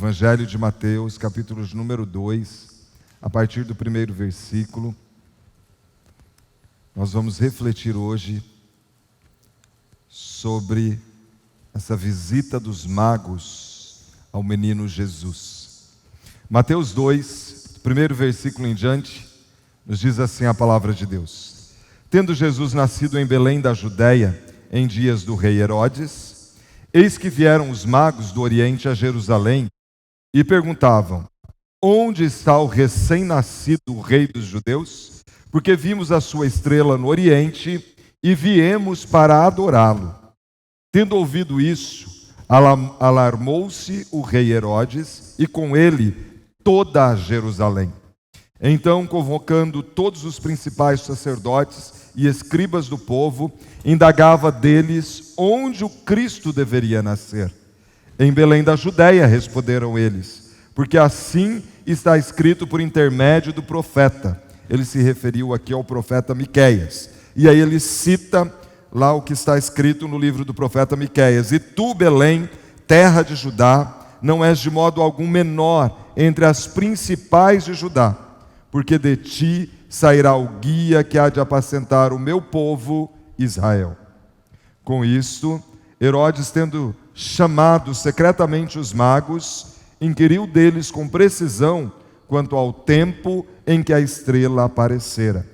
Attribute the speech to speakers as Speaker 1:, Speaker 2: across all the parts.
Speaker 1: Evangelho de Mateus, capítulo de número 2, a partir do primeiro versículo. Nós vamos refletir hoje sobre essa visita dos magos ao menino Jesus. Mateus 2, primeiro versículo em diante, nos diz assim a palavra de Deus: Tendo Jesus nascido em Belém da Judéia, em dias do rei Herodes, eis que vieram os magos do Oriente a Jerusalém e perguntavam: Onde está o recém-nascido rei dos judeus? Porque vimos a sua estrela no Oriente e viemos para adorá-lo. Tendo ouvido isso, alarmou-se o rei Herodes e com ele toda a Jerusalém. Então, convocando todos os principais sacerdotes e escribas do povo, indagava deles onde o Cristo deveria nascer. Em Belém da Judéia, responderam eles, porque assim está escrito por intermédio do profeta. Ele se referiu aqui ao profeta Miqueias. E aí ele cita lá o que está escrito no livro do profeta Miqueias: E tu, Belém, terra de Judá, não és de modo algum menor entre as principais de Judá, porque de ti sairá o guia que há de apacentar o meu povo Israel. Com isto, Herodes, tendo chamado secretamente os magos, inquiriu deles com precisão quanto ao tempo em que a estrela aparecera.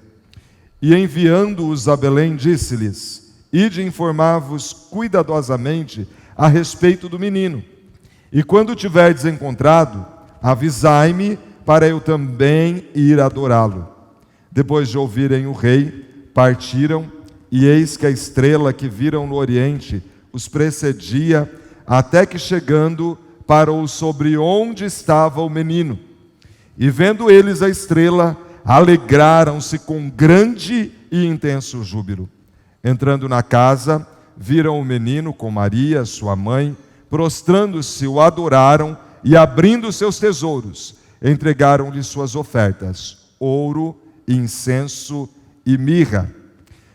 Speaker 1: E enviando-os a Belém, disse-lhes: Ide informar-vos cuidadosamente a respeito do menino. E quando o tiverdes encontrado, avisai-me, para eu também ir adorá-lo. Depois de ouvirem o rei, partiram, e eis que a estrela que viram no Oriente os precedia, até que chegando, parou sobre onde estava o menino. E vendo eles a estrela, alegraram-se com grande e intenso júbilo. Entrando na casa, viram o menino com Maria, sua mãe, prostrando-se, o adoraram e, abrindo seus tesouros, entregaram-lhe suas ofertas: ouro, incenso e mirra.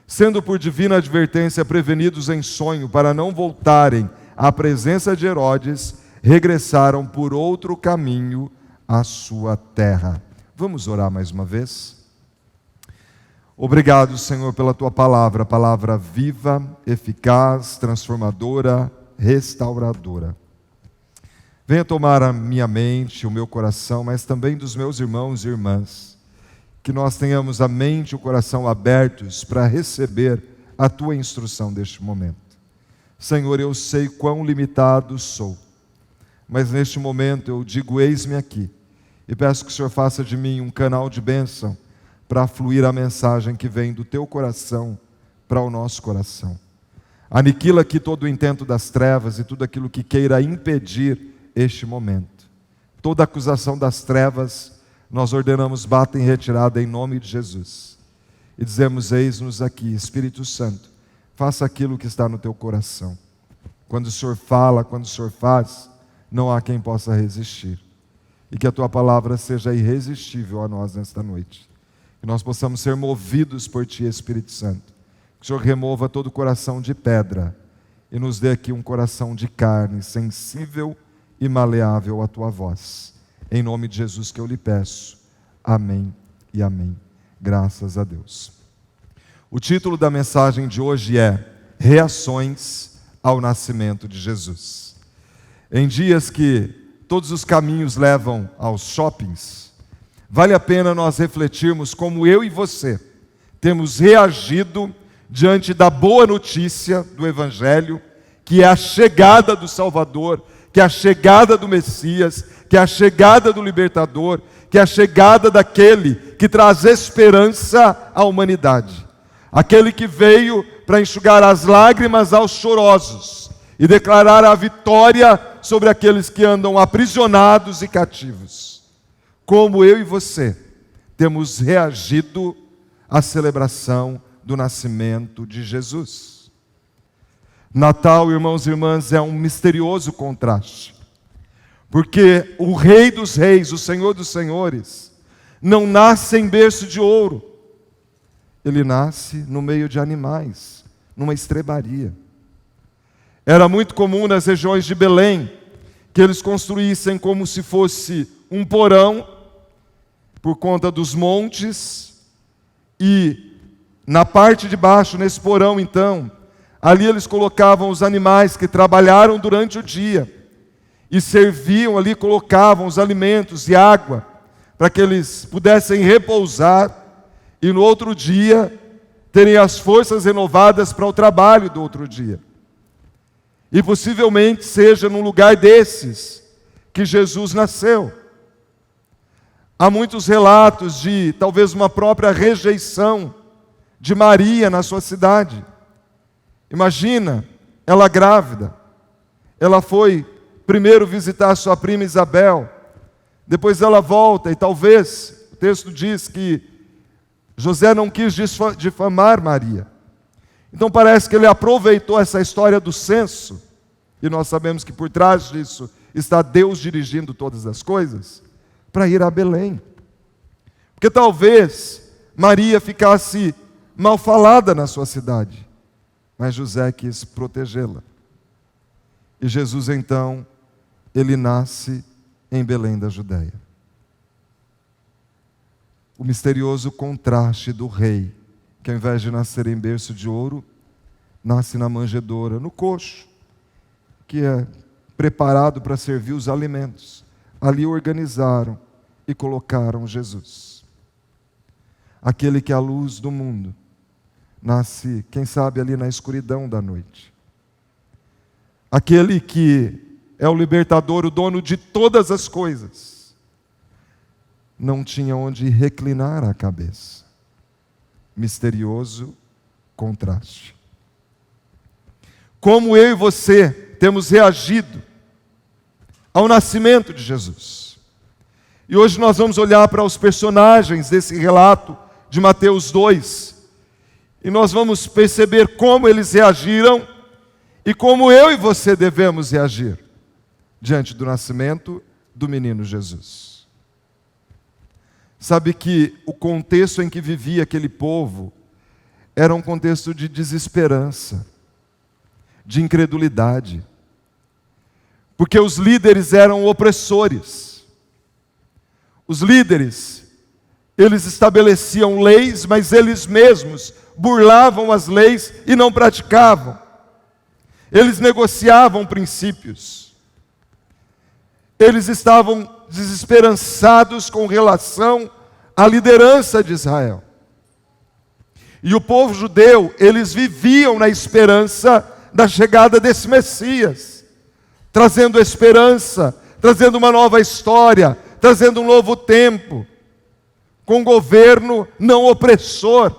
Speaker 1: Sendo por divina advertência prevenidos em sonho para não voltarem à presença de Herodes, regressaram por outro caminho à sua terra. Vamos orar mais uma vez? Obrigado, Senhor, pela tua palavra, palavra viva, eficaz, transformadora, restauradora. Venha tomar a minha mente, o meu coração, mas também dos meus irmãos e irmãs, que nós tenhamos a mente e o coração abertos para receber a tua instrução deste momento. Senhor, eu sei quão limitado sou, mas neste momento eu digo: eis-me aqui, e peço que o Senhor faça de mim um canal de bênção para fluir a mensagem que vem do teu coração para o nosso coração. Aniquila aqui todo o intento das trevas e tudo aquilo que queira impedir este momento. Toda acusação das trevas nós ordenamos bata em retirada em nome de Jesus. E dizemos: eis-nos aqui, Espírito Santo, faça aquilo que está no teu coração. Quando o Senhor fala, quando o Senhor faz, não há quem possa resistir. E que a tua palavra seja irresistível a nós nesta noite. Que nós possamos ser movidos por ti, Espírito Santo. Que o Senhor remova todo o coração de pedra e nos dê aqui um coração de carne, sensível e maleável à tua voz. Em nome de Jesus que eu lhe peço. Amém e amém. Graças a Deus. O título da mensagem de hoje é Reações ao Nascimento de Jesus. Em dias que todos os caminhos levam aos shoppings, vale a pena nós refletirmos como eu e você temos reagido diante da boa notícia do Evangelho, que é a chegada do Salvador, que é a chegada do Messias, que é a chegada do Libertador, que é a chegada daquele que traz esperança à humanidade. Aquele que veio para enxugar as lágrimas aos chorosos e declarar a vitória sobre aqueles que andam aprisionados e cativos. Como eu e você temos reagido à celebração do nascimento de Jesus. Natal, irmãos e irmãs, é um misterioso contraste. Porque o Rei dos Reis, o Senhor dos Senhores, não nasce em berço de ouro. Ele nasce no meio de animais, numa estrebaria. Era muito comum nas regiões de Belém que eles construíssem como se fosse um porão, por conta dos montes, e na parte de baixo, nesse porão então, ali eles colocavam os animais que trabalharam durante o dia, e serviam ali, colocavam os alimentos e água, para que eles pudessem repousar, e no outro dia, terem as forças renovadas para o trabalho do outro dia. E possivelmente seja num lugar desses que Jesus nasceu. Há muitos relatos de talvez uma própria rejeição de Maria na sua cidade. Imagina, ela grávida. Ela foi primeiro visitar sua prima Isabel. Depois ela volta e talvez, o texto diz que José não quis difamar Maria. Então parece que ele aproveitou essa história do censo, e nós sabemos que por trás disso está Deus dirigindo todas as coisas, para ir a Belém. Porque talvez Maria ficasse mal falada na sua cidade, mas José quis protegê-la. E Jesus então, ele nasce em Belém da Judéia. O misterioso contraste do rei, que ao invés de nascer em berço de ouro, nasce na manjedoura, no coxo, que é preparado para servir os alimentos. Ali organizaram e colocaram Jesus. Aquele que é a luz do mundo, nasce, quem sabe, ali na escuridão da noite. Aquele que é o libertador, o dono de todas as coisas, não tinha onde reclinar a cabeça. Misterioso contraste. Como eu e você temos reagido ao nascimento de Jesus. E hoje nós vamos olhar para os personagens desse relato de Mateus 2, e nós vamos perceber como eles reagiram e como eu e você devemos reagir diante do nascimento do menino Jesus. Sabe que o contexto em que vivia aquele povo era um contexto de desesperança, de incredulidade, porque os líderes eram opressores. Os líderes, eles estabeleciam leis, mas eles mesmos burlavam as leis e não praticavam. Eles negociavam princípios. Eles estavam desesperançados com relação à liderança de Israel. E o povo judeu, eles viviam na esperança da chegada desse Messias, trazendo esperança, trazendo uma nova história, trazendo um novo tempo, com um governo não opressor,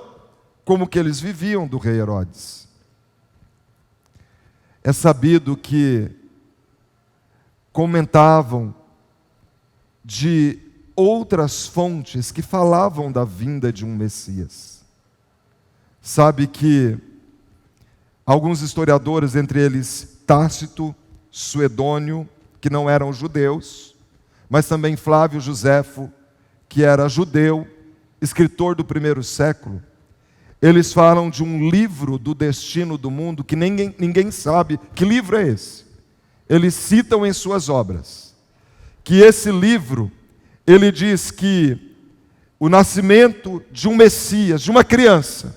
Speaker 1: como que eles viviam do rei Herodes. É sabido que comentavam de outras fontes que falavam da vinda de um Messias. Sabe que alguns historiadores, entre eles Tácito, Suedônio, que não eram judeus, mas também Flávio Joséfo, que era judeu, escritor do primeiro século, eles falam de um livro do destino do mundo que ninguém sabe que livro é esse. Eles citam em suas obras que esse livro, ele diz que o nascimento de um Messias, de uma criança,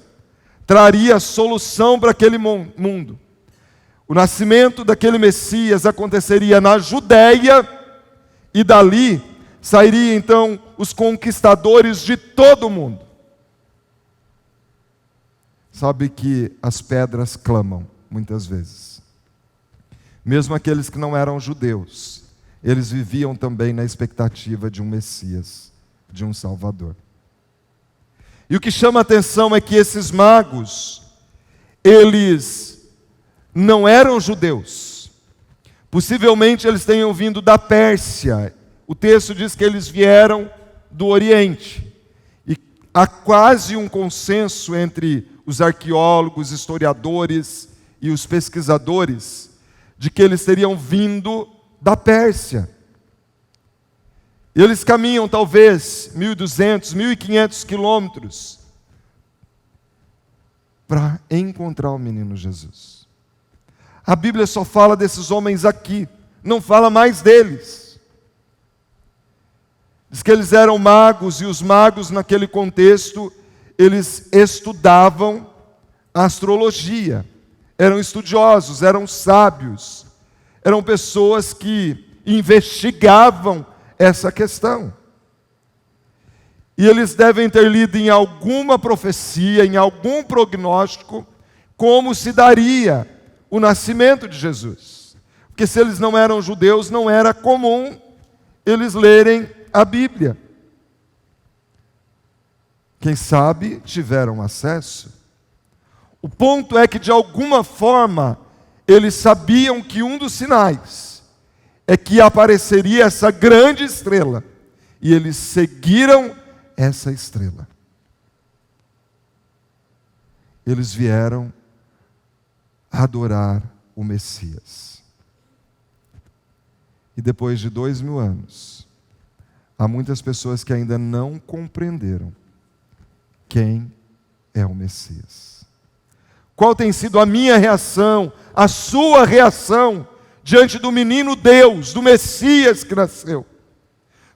Speaker 1: traria solução para aquele mundo. O nascimento daquele Messias aconteceria na Judéia, e dali sairiam então os conquistadores de todo o mundo. Sabe que as pedras clamam muitas vezes. Mesmo aqueles que não eram judeus, eles viviam também na expectativa de um Messias, de um Salvador. E o que chama a atenção é que esses magos, eles não eram judeus. Possivelmente eles tenham vindo da Pérsia. O texto diz que eles vieram do Oriente. E há quase um consenso entre os arqueólogos, historiadores e os pesquisadores de que eles teriam vindo da Pérsia. Eles caminham talvez 1.200, 1.500 quilômetros para encontrar o menino Jesus. A Bíblia só fala desses homens aqui, não fala mais deles. Diz que eles eram magos, e os magos naquele contexto, eles estudavam astrologia, eram estudiosos, eram sábios, eram pessoas que investigavam essa questão. E eles devem ter lido em alguma profecia, em algum prognóstico, como se daria o nascimento de Jesus. Porque se eles não eram judeus, não era comum eles lerem a Bíblia. Quem sabe tiveram acesso. O ponto é que, de alguma forma, eles sabiam que um dos sinais é que apareceria essa grande estrela. E eles seguiram essa estrela. Eles vieram adorar o Messias. E depois de 2000 anos, há muitas pessoas que ainda não compreenderam quem é o Messias. Qual tem sido a minha reação, a sua reação, diante do menino Deus, do Messias que nasceu?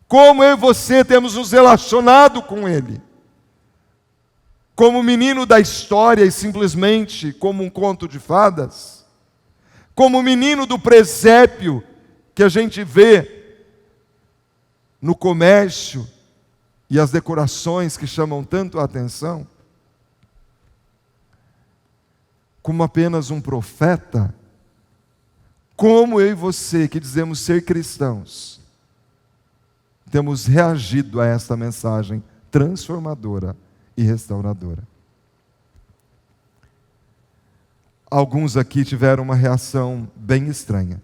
Speaker 1: Como eu e você temos nos relacionado com Ele? Como menino da história e simplesmente como um conto de fadas? Como menino do presépio que a gente vê no comércio e as decorações que chamam tanto a atenção? Como apenas um profeta? Como eu e você, que dizemos ser cristãos, temos reagido a esta mensagem transformadora e restauradora? Alguns aqui tiveram uma reação bem estranha.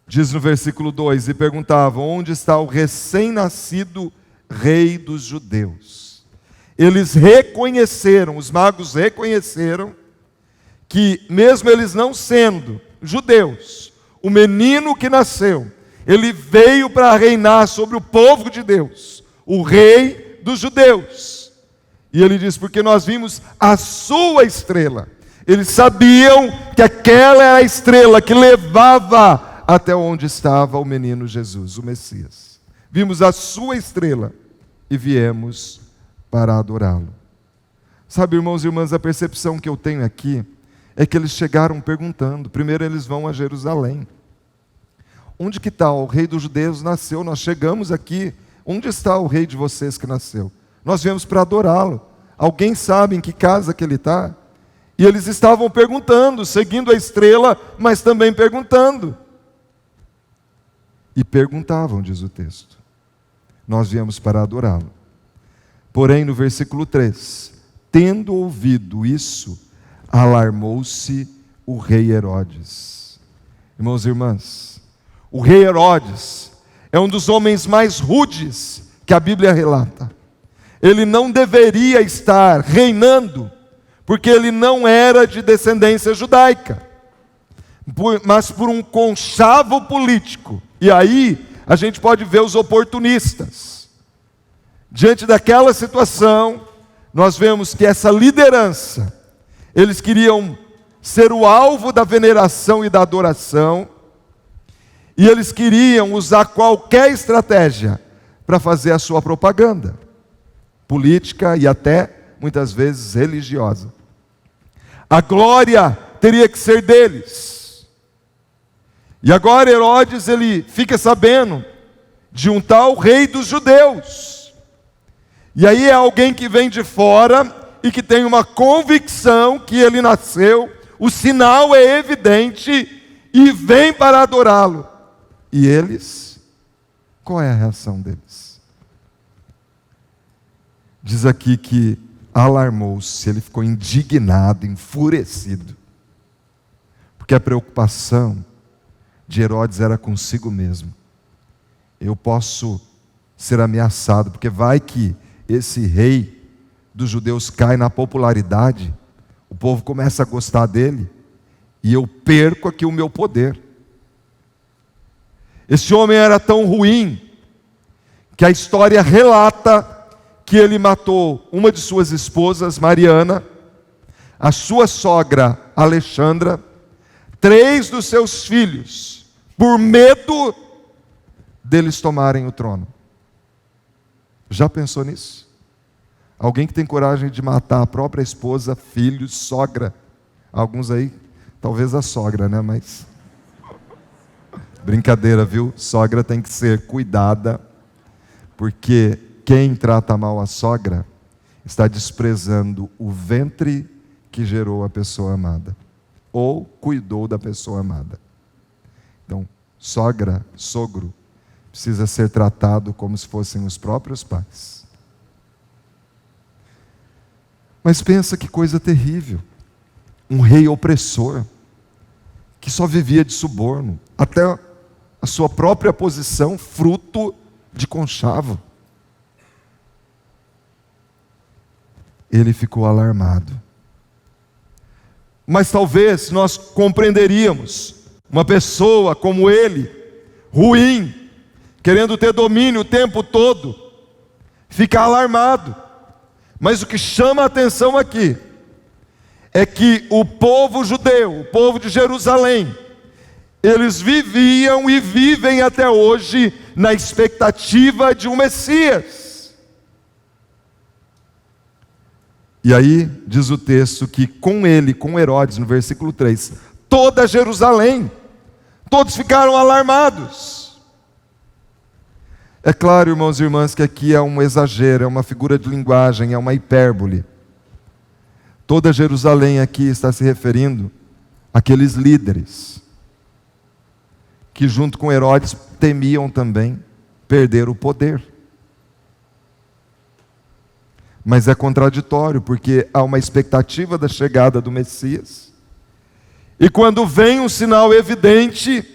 Speaker 1: Diz no versículo 2, e perguntavam: onde está o recém-nascido rei dos judeus? Eles reconheceram, os magos reconheceram, que mesmo eles não sendo judeus, o menino que nasceu, ele veio para reinar sobre o povo de Deus, o rei dos judeus. E ele diz: porque nós vimos a sua estrela. Eles sabiam que aquela era a estrela que levava até onde estava o menino Jesus, o Messias. Vimos a sua estrela e viemos para adorá-lo. Sabe, irmãos e irmãs, a percepção que eu tenho aqui é que eles chegaram perguntando. Primeiro eles vão a Jerusalém. Onde que está o rei dos judeus nasceu? Nós chegamos aqui. Onde está o rei de vocês que nasceu? Nós viemos para adorá-lo. Alguém sabe em que casa que ele está? E eles estavam perguntando, seguindo a estrela, mas também perguntando. E perguntavam, diz o texto. Nós viemos para adorá-lo. Porém, no versículo 3, tendo ouvido isso, alarmou-se o rei Herodes. Irmãos e irmãs, o rei Herodes é um dos homens mais rudes que a Bíblia relata. Ele não deveria estar reinando, porque ele não era de descendência judaica, mas por um conchavo político. E aí a gente pode ver os oportunistas. Diante daquela situação, nós vemos que essa liderança, eles queriam ser o alvo da veneração e da adoração, e eles queriam usar qualquer estratégia para fazer a sua propaganda política e até, muitas vezes, religiosa. A glória teria que ser deles. E agora Herodes, ele fica sabendo de um tal rei dos judeus. E aí é alguém que vem de fora e que tem uma convicção que ele nasceu, o sinal é evidente e vem para adorá-lo. E eles, qual é a reação deles? Diz aqui que alarmou-se, ele ficou indignado, enfurecido, porque a preocupação de Herodes era consigo mesmo. Eu posso ser ameaçado, porque vai que esse rei dos judeus cai na popularidade, o povo começa a gostar dele, e eu perco aqui o meu poder. Esse homem era tão ruim, que a história relata que ele matou uma de suas esposas, Mariana, a sua sogra, Alexandra, 3 dos seus filhos, por medo deles tomarem o trono. Já pensou nisso? Alguém que tem coragem de matar a própria esposa, filhos, sogra. Alguns aí, talvez a sogra, né? Mas brincadeira, viu? Sogra tem que ser cuidada, porque quem trata mal a sogra está desprezando o ventre que gerou a pessoa amada, ou cuidou da pessoa amada. Então, sogra, sogro, precisa ser tratado como se fossem os próprios pais. Mas pensa que coisa terrível. Um rei opressor, que só vivia de suborno, até a sua própria posição, fruto de conchavo. Ele ficou alarmado. Mas talvez nós compreenderíamos uma pessoa como ele, ruim, querendo ter domínio o tempo todo, ficar alarmado. Mas o que chama a atenção aqui é que o povo judeu, o povo de Jerusalém, eles viviam e vivem até hoje na expectativa de um Messias. E aí diz o texto que com ele, com Herodes, no versículo 3, toda Jerusalém, todos ficaram alarmados. É claro, irmãos e irmãs, que aqui é um exagero, é uma figura de linguagem, é uma hipérbole. Toda Jerusalém aqui está se referindo àqueles líderes que junto com Herodes temiam também perder o poder. Mas é contraditório, porque há uma expectativa da chegada do Messias, e quando vem um sinal evidente,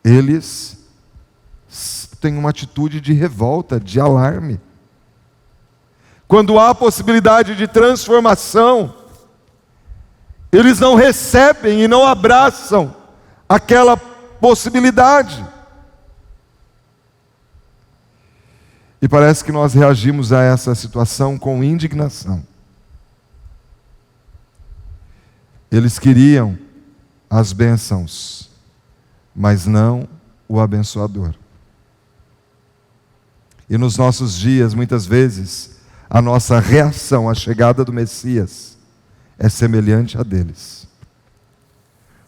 Speaker 1: eles têm uma atitude de revolta, de alarme. Quando há possibilidade de transformação, eles não recebem e não abraçam aquela possibilidade. E parece que nós reagimos a essa situação com indignação. Eles queriam as bênçãos, mas não o abençoador. E nos nossos dias, muitas vezes, a nossa reação à chegada do Messias é semelhante à deles.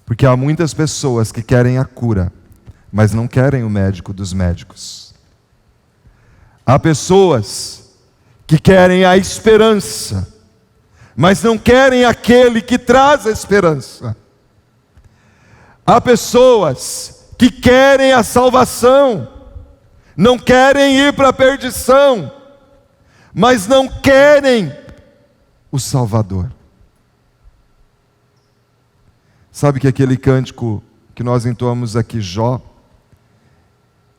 Speaker 1: Porque há muitas pessoas que querem a cura, mas não querem o médico dos médicos. Há pessoas que querem a esperança, mas não querem aquele que traz a esperança. Há pessoas que querem a salvação, não querem ir para a perdição, mas não querem o Salvador. Sabe que aquele cântico que nós entoamos aqui, Jó,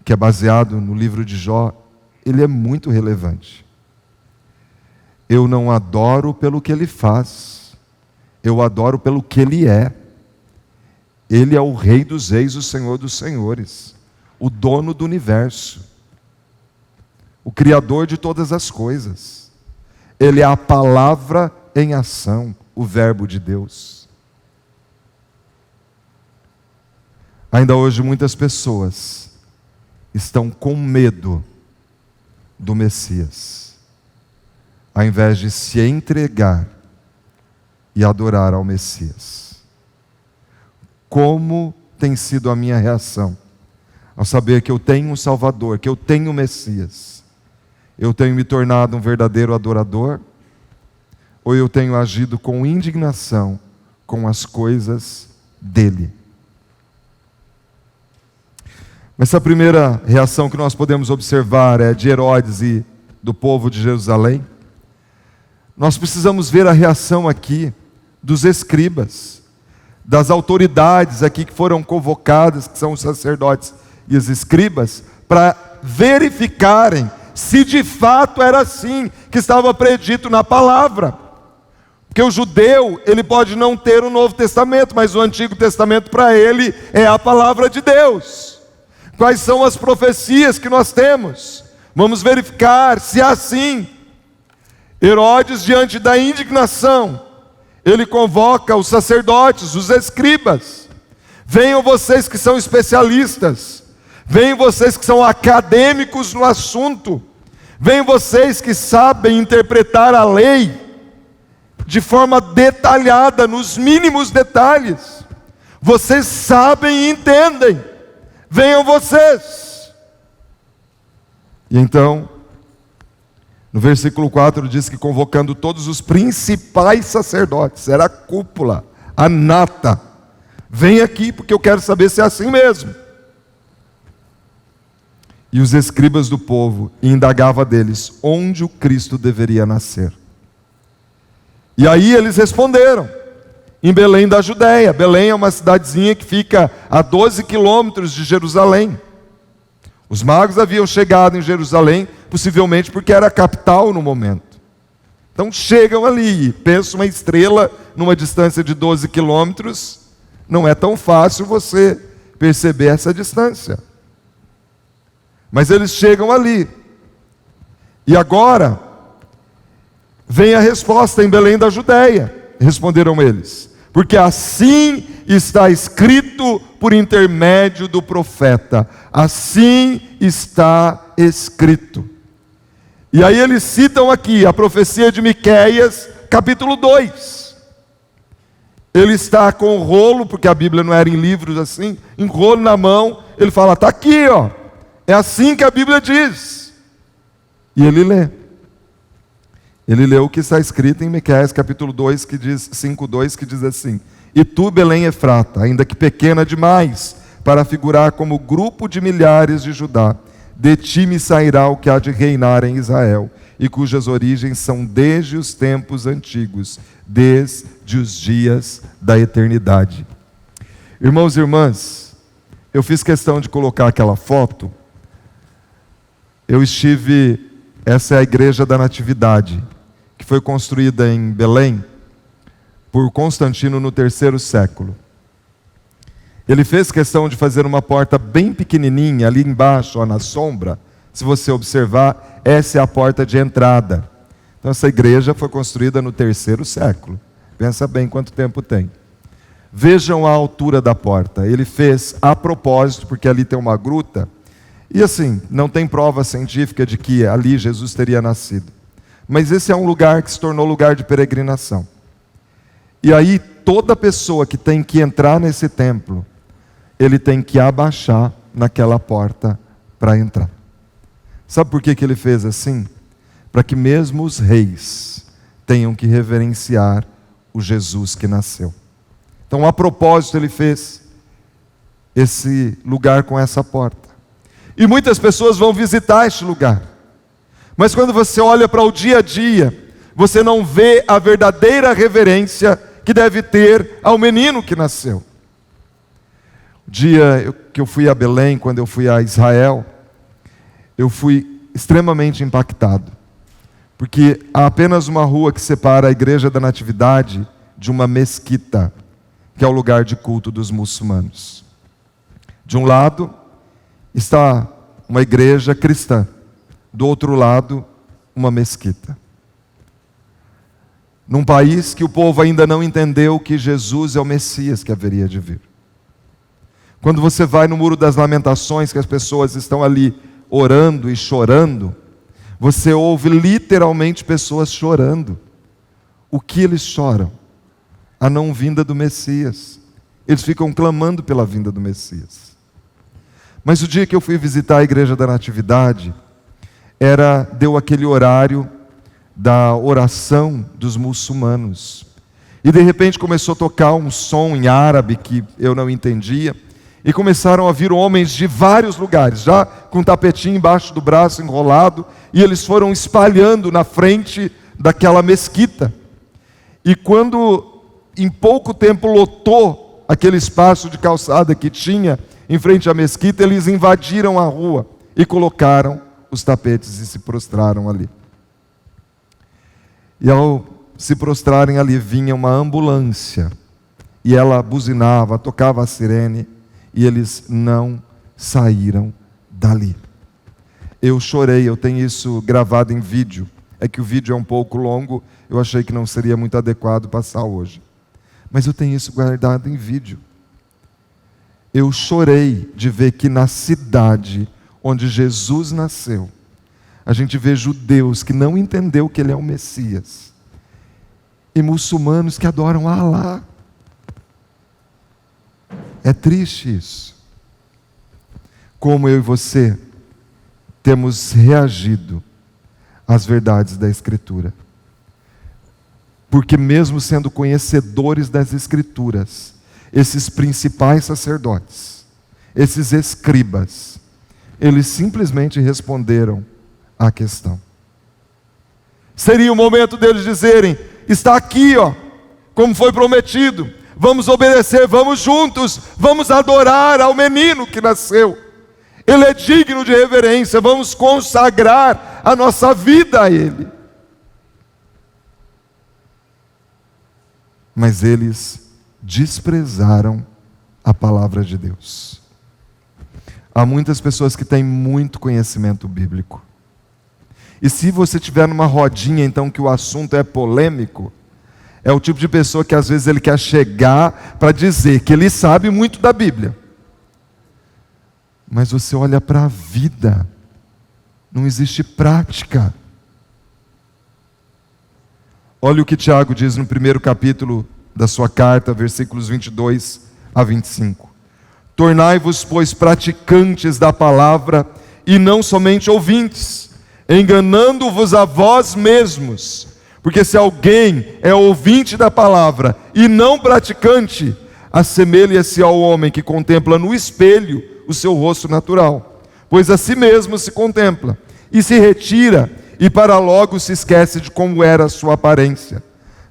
Speaker 1: que é baseado no livro de Jó, ele é muito relevante. Eu não adoro pelo que ele faz, eu adoro pelo que ele é. Ele é o Rei dos Reis, o Senhor dos Senhores, o dono do universo, o Criador de todas as coisas. Ele é a palavra em ação, o Verbo de Deus. Ainda hoje muitas pessoas estão com medo do Messias, ao invés de se entregar e adorar ao Messias. Como tem sido a minha reação ao saber que eu tenho um Salvador, que eu tenho um Messias? Eu tenho me tornado um verdadeiro adorador? Ou eu tenho agido com indignação com as coisas dele? Essa primeira reação que nós podemos observar é de Herodes e do povo de Jerusalém. Nós precisamos ver a reação aqui dos escribas, das autoridades aqui que foram convocadas, que são os sacerdotes e os escribas, para verificarem se de fato era assim que estava predito na palavra. Porque o judeu, ele pode não ter o Novo Testamento, mas o Antigo Testamento para ele é a palavra de Deus. Quais são as profecias que nós temos? Vamos verificar se é assim. Herodes, diante da indignação, ele convoca os sacerdotes, os escribas. Venham vocês que são especialistas, venham vocês que são acadêmicos no assunto, venham vocês que sabem interpretar a lei de forma detalhada, nos mínimos detalhes. Vocês sabem e entendem, venham vocês. E então, no versículo 4 diz que convocando todos os principais sacerdotes, era a cúpula, a nata, vem aqui porque eu quero saber se é assim mesmo. E os escribas do povo indagava deles onde o Cristo deveria nascer. E aí eles responderam: em Belém da Judéia. Belém é uma cidadezinha que fica a 12 quilômetros de Jerusalém. Os magos haviam chegado em Jerusalém, possivelmente porque era a capital no momento. Então chegam ali, pensa uma estrela numa distância de 12 quilômetros, não é tão fácil você perceber essa distância. Mas eles chegam ali. E agora vem a resposta em Belém da Judéia. Responderam eles: porque assim está escrito por intermédio do profeta. Assim está escrito. E aí eles citam aqui a profecia de Miqueias, capítulo 2. Ele está com o rolo, porque a Bíblia não era em livros assim, em rolo na mão. Ele fala: está aqui, ó. É assim que a Bíblia diz. E ele lê. Ele leu o que está escrito em Miqueias capítulo 2, que diz, 5:2, que diz assim: e tu, Belém Efrata, ainda que pequena demais, para figurar como grupo de milhares de Judá, de ti me sairá o que há de reinar em Israel, e cujas origens são desde os tempos antigos, desde os dias da eternidade. Irmãos e irmãs, eu fiz questão de colocar aquela foto. Essa é a Igreja da Natividade, que foi construída em Belém por Constantino no 3º século. Ele fez questão de fazer uma porta bem pequenininha, ali embaixo, ó, na sombra. Se você observar, essa é a porta de entrada. Então essa igreja foi construída no 3º século. Pensa bem quanto tempo tem. Vejam a altura da porta. Ele fez a propósito, porque ali tem uma gruta. E assim, não tem prova científica de que ali Jesus teria nascido. Mas esse é um lugar que se tornou lugar de peregrinação. E aí, toda pessoa que tem que entrar nesse templo, ele tem que abaixar naquela porta para entrar. Sabe por que ele fez assim? Para que mesmo os reis tenham que reverenciar o Jesus que nasceu. Então, a propósito, ele fez esse lugar com essa porta. E muitas pessoas vão visitar este lugar. Mas quando você olha para o dia a dia, você não vê a verdadeira reverência que deve ter ao menino que nasceu. O dia que eu fui a Belém, quando eu fui a Israel, eu fui extremamente impactado. Porque há apenas uma rua que separa a Igreja da Natividade de uma mesquita, que é o lugar de culto dos muçulmanos. De um lado está uma igreja cristã, do outro lado, uma mesquita. Num país que o povo ainda não entendeu que Jesus é o Messias que haveria de vir. Quando você vai no Muro das Lamentações, que as pessoas estão ali orando e chorando, você ouve literalmente pessoas chorando. O que eles choram? A não vinda do Messias. Eles ficam clamando pela vinda do Messias. Mas o dia que eu fui visitar a Igreja da Natividade, deu aquele horário da oração dos muçulmanos. E de repente começou a tocar um som em árabe que eu não entendia. E começaram a vir homens de vários lugares, já com um tapetinho embaixo do braço enrolado. E eles foram espalhando na frente daquela mesquita. E quando em pouco tempo lotou aquele espaço de calçada que tinha em frente à mesquita, eles invadiram a rua e colocaram os tapetes e se prostraram ali. E ao se prostrarem ali, vinha uma ambulância, e ela buzinava, tocava a sirene, e eles não saíram dali. Eu chorei, eu tenho isso gravado em vídeo. É que o vídeo é um pouco longo, eu achei que não seria muito adequado passar hoje. Mas eu tenho isso guardado em vídeo. Eu chorei de ver que na cidade onde Jesus nasceu, a gente vê judeus que não entenderam que ele é o Messias, e muçulmanos que adoram Alá. É triste isso. Como eu e você temos reagido às verdades da Escritura. Porque mesmo sendo conhecedores das Escrituras, esses principais sacerdotes, esses escribas, eles simplesmente responderam à questão. Seria o momento deles dizerem: está aqui, ó, como foi prometido, vamos obedecer, vamos juntos, vamos adorar ao menino que nasceu. Ele é digno de reverência, vamos consagrar a nossa vida a Ele. Mas eles desprezaram a palavra de Deus. Há muitas pessoas que têm muito conhecimento bíblico. E se você tiver numa rodinha, então, que o assunto é polêmico, é o tipo de pessoa que às vezes ele quer chegar para dizer que ele sabe muito da Bíblia. Mas você olha para a vida, não existe prática. Olha o que Tiago diz no primeiro capítulo da sua carta, versículos 22 a 25. Tornai-vos, pois, praticantes da palavra e não somente ouvintes, enganando-vos a vós mesmos. Porque se alguém é ouvinte da palavra e não praticante, assemelha-se ao homem que contempla no espelho o seu rosto natural, pois a si mesmo se contempla, e se retira, e para logo se esquece de como era a sua aparência.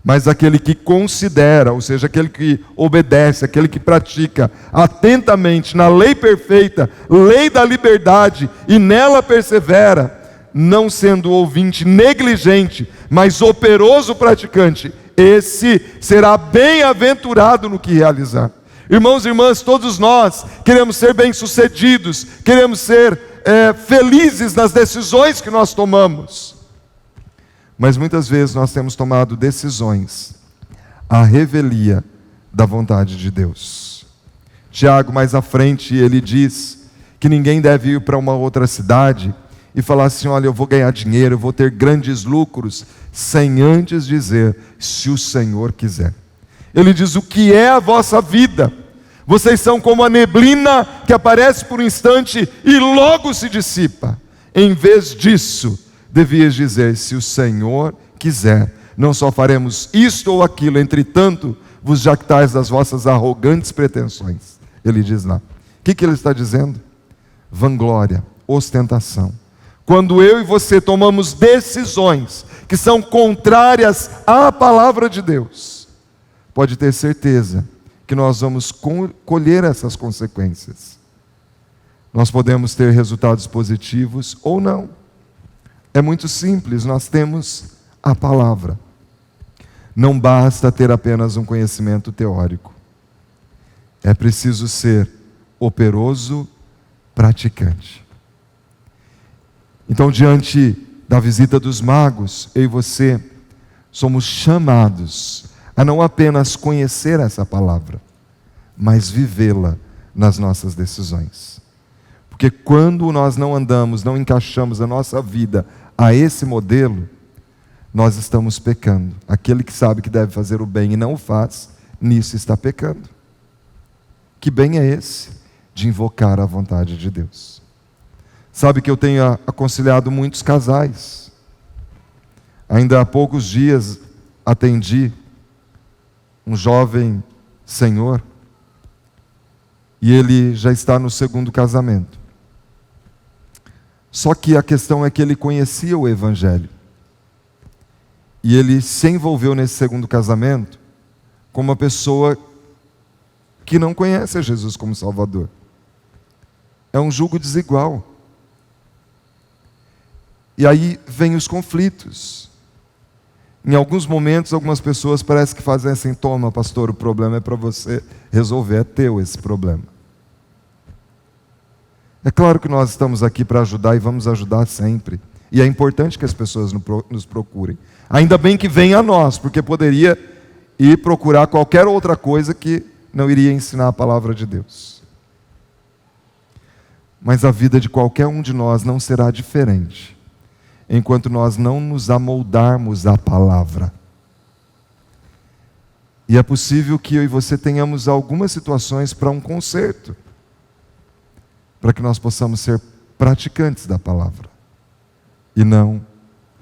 Speaker 1: Mas aquele que considera, ou seja, aquele que obedece, aquele que pratica atentamente na lei perfeita, lei da liberdade, e nela persevera, não sendo ouvinte negligente, mas operoso praticante, esse será bem-aventurado no que realizar. Irmãos e irmãs, todos nós queremos ser bem-sucedidos, queremos ser felizes nas decisões que nós tomamos. Mas muitas vezes nós temos tomado decisões à revelia da vontade de Deus. Tiago, mais à frente, ele diz que ninguém deve ir para uma outra cidade e falar assim: olha, eu vou ganhar dinheiro, eu vou ter grandes lucros, sem antes dizer, se o Senhor quiser. Ele diz: o que é a vossa vida? Vocês são como a neblina que aparece por um instante e logo se dissipa. Em vez disso, devias dizer: se o Senhor quiser, não só faremos isto ou aquilo, entretanto, vos jactais das vossas arrogantes pretensões. Ele diz lá. O que ele está dizendo? Vanglória, ostentação. Quando eu e você tomamos decisões que são contrárias à palavra de Deus, pode ter certeza que nós vamos colher essas consequências. Nós podemos ter resultados positivos ou não. É muito simples, nós temos a palavra. Não basta ter apenas um conhecimento teórico. É preciso ser operoso, praticante. Então, diante da visita dos magos, eu e você somos chamados a não apenas conhecer essa palavra, mas vivê-la nas nossas decisões. Porque quando nós não andamos, não encaixamos a nossa vida a esse modelo, nós estamos pecando. Aquele que sabe que deve fazer o bem e não o faz, nisso está pecando. Que bem é esse? De invocar a vontade de Deus. Sabe que eu tenho aconselhado muitos casais. Ainda há poucos dias atendi um jovem senhor, e ele já está no segundo casamento. Só que a questão é que ele conhecia o Evangelho, e ele se envolveu nesse segundo casamento com uma pessoa que não conhece a Jesus como Salvador. É um jugo desigual. E aí vem os conflitos. Em alguns momentos, algumas pessoas parecem que fazem assim: toma, pastor, o problema é para você resolver, é teu esse problema. É claro que nós estamos aqui para ajudar e vamos ajudar sempre. E é importante que as pessoas nos procurem. Ainda bem que vem a nós, porque poderia ir procurar qualquer outra coisa que não iria ensinar a palavra de Deus. Mas a vida de qualquer um de nós não será diferente, enquanto nós não nos amoldarmos à palavra. E é possível que eu e você tenhamos algumas situações para um conserto, para que nós possamos ser praticantes da palavra, e não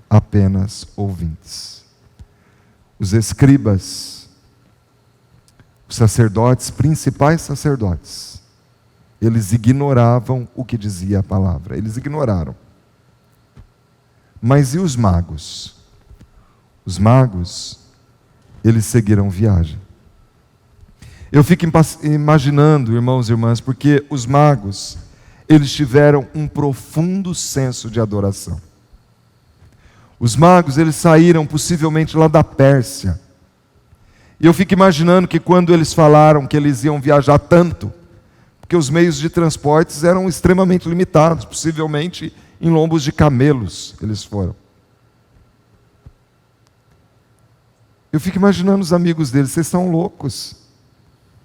Speaker 1: apenas ouvintes. Os escribas, os sacerdotes, principais sacerdotes, eles ignoravam o que dizia a palavra, eles ignoraram. Mas e os magos? Os magos, eles seguiram viagem. Eu fico imaginando, irmãos e irmãs, porque os magos, eles tiveram um profundo senso de adoração. Os magos, eles saíram possivelmente lá da Pérsia. E eu fico imaginando que quando eles falaram que eles iam viajar tanto, porque os meios de transportes eram extremamente limitados, possivelmente em lombos de camelos eles foram. Eu fico imaginando os amigos deles, vocês são loucos.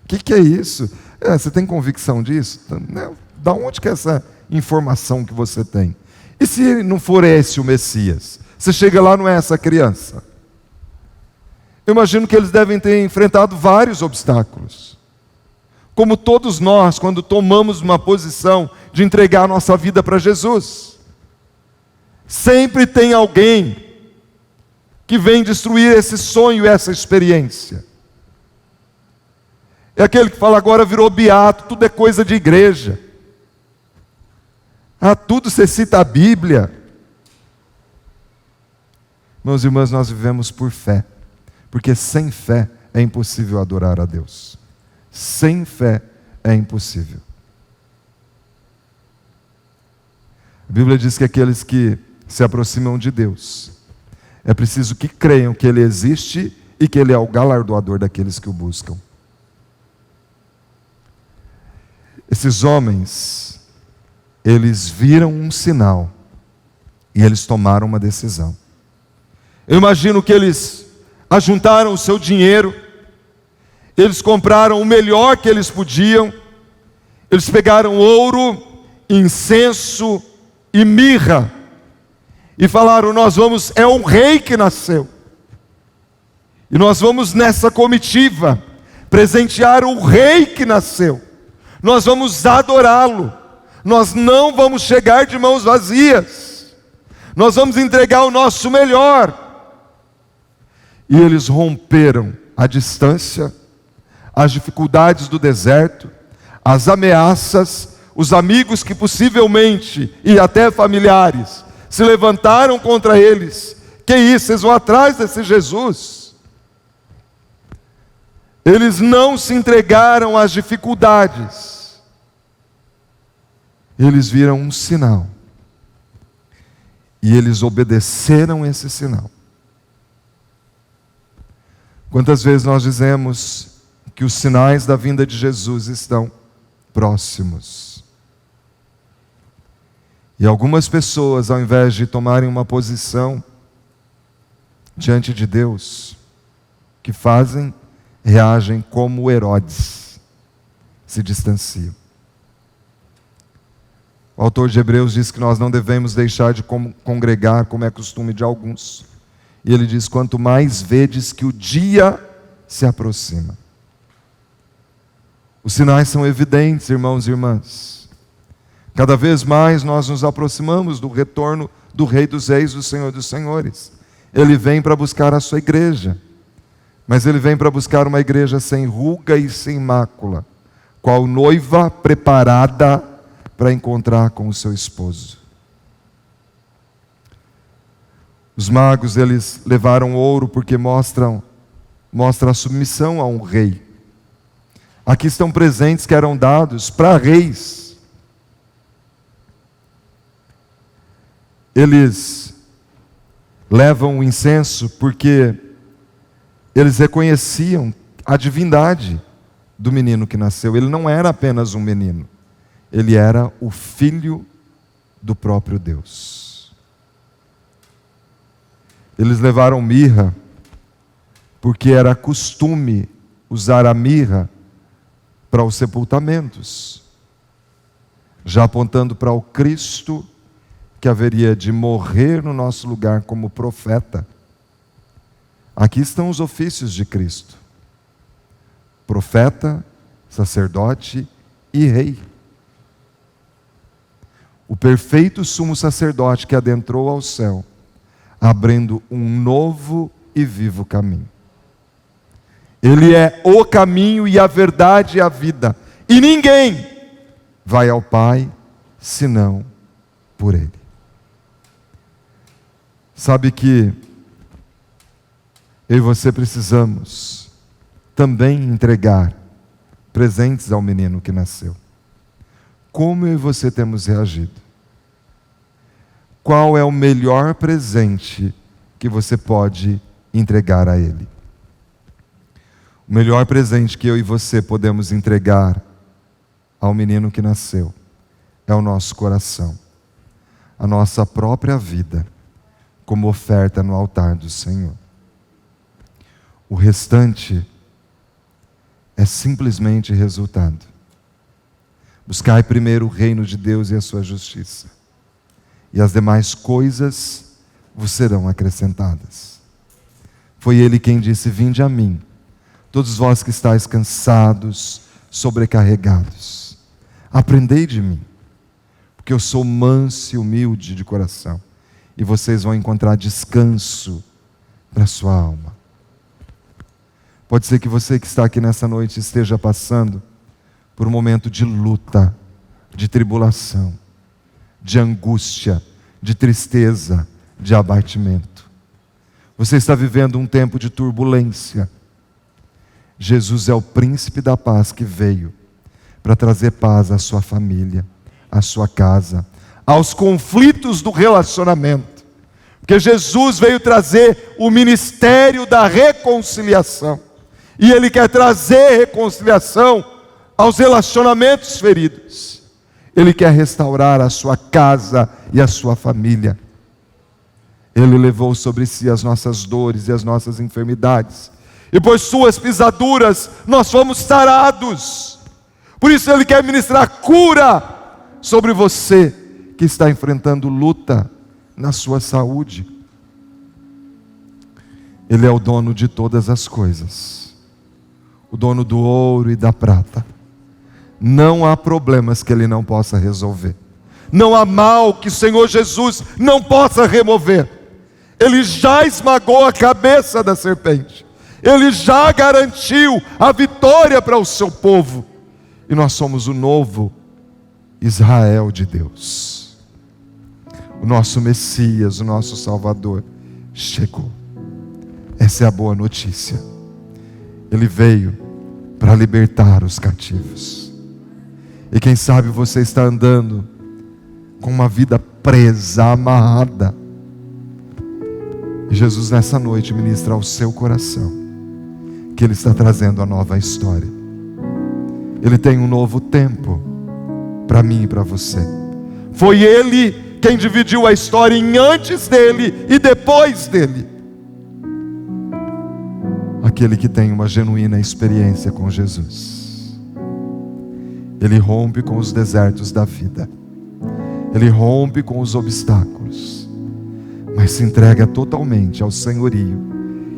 Speaker 1: O que é isso? Você tem convicção disso? Da onde que é essa informação que você tem? E se não for esse o Messias? Você chega lá, não é essa criança? Eu imagino que eles devem ter enfrentado vários obstáculos. Como todos nós, quando tomamos uma posição de entregar a nossa vida para Jesus. Sempre tem alguém que vem destruir esse sonho, essa experiência. É aquele que fala, agora virou beato, tudo é coisa de igreja. Tudo você cita a Bíblia. Meus irmãos, nós vivemos por fé, porque sem fé é impossível adorar a Deus. Sem fé é impossível. A Bíblia diz que aqueles que se aproximam de Deus, é preciso que creiam que Ele existe e que Ele é o galardoador daqueles que o buscam. Esses homens, eles viram um sinal e eles tomaram uma decisão. Eu imagino que eles ajuntaram o seu dinheiro, eles compraram o melhor que eles podiam, eles pegaram ouro, incenso e mirra, e falaram, é um rei que nasceu, e nós vamos nessa comitiva, presentear o rei que nasceu, nós vamos adorá-lo, nós não vamos chegar de mãos vazias, nós vamos entregar o nosso melhor. E eles romperam a distância, as dificuldades do deserto, as ameaças, os amigos que possivelmente, e até familiares, se levantaram contra eles. Que isso, vocês vão atrás desse Jesus? Eles não se entregaram às dificuldades. Eles viram um sinal. E eles obedeceram esse sinal. Quantas vezes nós dizemos que os sinais da vinda de Jesus estão próximos? E algumas pessoas, ao invés de tomarem uma posição diante de Deus, o que fazem? Reagem como Herodes, se distanciam. O autor de Hebreus diz que nós não devemos deixar de congregar, como é costume de alguns. E ele diz, quanto mais vedes que o dia se aproxima. Os sinais são evidentes, irmãos e irmãs. Cada vez mais nós nos aproximamos do retorno do Rei dos Reis, do Senhor dos Senhores. Ele vem para buscar a sua igreja. Mas ele vem para buscar uma igreja sem ruga e sem mácula, qual noiva preparada para encontrar com o seu esposo. Os magos, eles levaram ouro porque mostra a submissão a um rei. Aqui estão presentes que eram dados para reis. Eles levam o incenso porque eles reconheciam a divindade do menino que nasceu. Ele não era apenas um menino, ele era o filho do próprio Deus. Eles levaram mirra, porque era costume usar a mirra para os sepultamentos, já apontando para o Cristo que haveria de morrer no nosso lugar como profeta. Aqui estão os ofícios de Cristo: profeta, sacerdote e rei. O perfeito sumo sacerdote que adentrou ao céu, abrindo um novo e vivo caminho. Ele é o caminho e a verdade e a vida, e ninguém vai ao Pai senão por Ele. Sabe que eu e você precisamos também entregar presentes ao menino que nasceu. Como eu e você temos reagido? Qual é o melhor presente que você pode entregar a Ele? O melhor presente que eu e você podemos entregar ao menino que nasceu é o nosso coração, a nossa própria vida, como oferta no altar do Senhor. O restante é simplesmente resultado. Buscai primeiro o reino de Deus e a sua justiça, e as demais coisas vos serão acrescentadas. Foi Ele quem disse: vinde a mim, todos vós que estáis cansados, sobrecarregados, aprendei de mim, porque eu sou manso e humilde de coração, e vocês vão encontrar descanso para a sua alma. Pode ser que você que está aqui nessa noite esteja passando por um momento de luta, de tribulação, de angústia, de tristeza, de abatimento. Você está vivendo um tempo de turbulência. Jesus é o príncipe da paz que veio para trazer paz à sua família, à sua casa, aos conflitos do relacionamento. Porque Jesus veio trazer o ministério da reconciliação. E Ele quer trazer reconciliação aos relacionamentos feridos. Ele quer restaurar a sua casa e a sua família. Ele levou sobre si as nossas dores e as nossas enfermidades. E por suas pisaduras nós fomos sarados. Por isso Ele quer ministrar cura sobre você que está enfrentando luta na sua saúde. Ele é o dono de todas as coisas, o dono do ouro e da prata. Não há problemas que Ele não possa resolver. Não há mal que o Senhor Jesus não possa remover. Ele já esmagou a cabeça da serpente. Ele já garantiu a vitória para o seu povo. E nós somos o novo Israel de Deus. O nosso Messias, o nosso Salvador, chegou. Essa é a boa notícia. Ele veio para libertar os cativos. E quem sabe você está andando com uma vida presa, amarrada. E Jesus nessa noite ministra ao seu coração que Ele está trazendo a nova história. Ele tem um novo tempo para mim e para você. Foi Ele quem dividiu a história em antes dele e depois dele. Aquele que tem uma genuína experiência com Jesus, ele rompe com os desertos da vida, ele rompe com os obstáculos, mas se entrega totalmente ao senhorio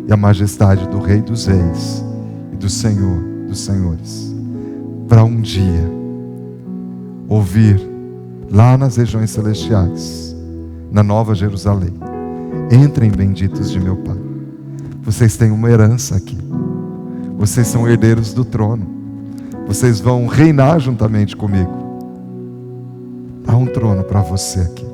Speaker 1: e à majestade do Rei dos Reis e do Senhor dos Senhores, para um dia ouvir lá nas regiões celestiais, na Nova Jerusalém: entrem benditos de meu Pai. Vocês têm uma herança aqui. Vocês são herdeiros do trono. Vocês vão reinar juntamente comigo. Há um trono para você aqui.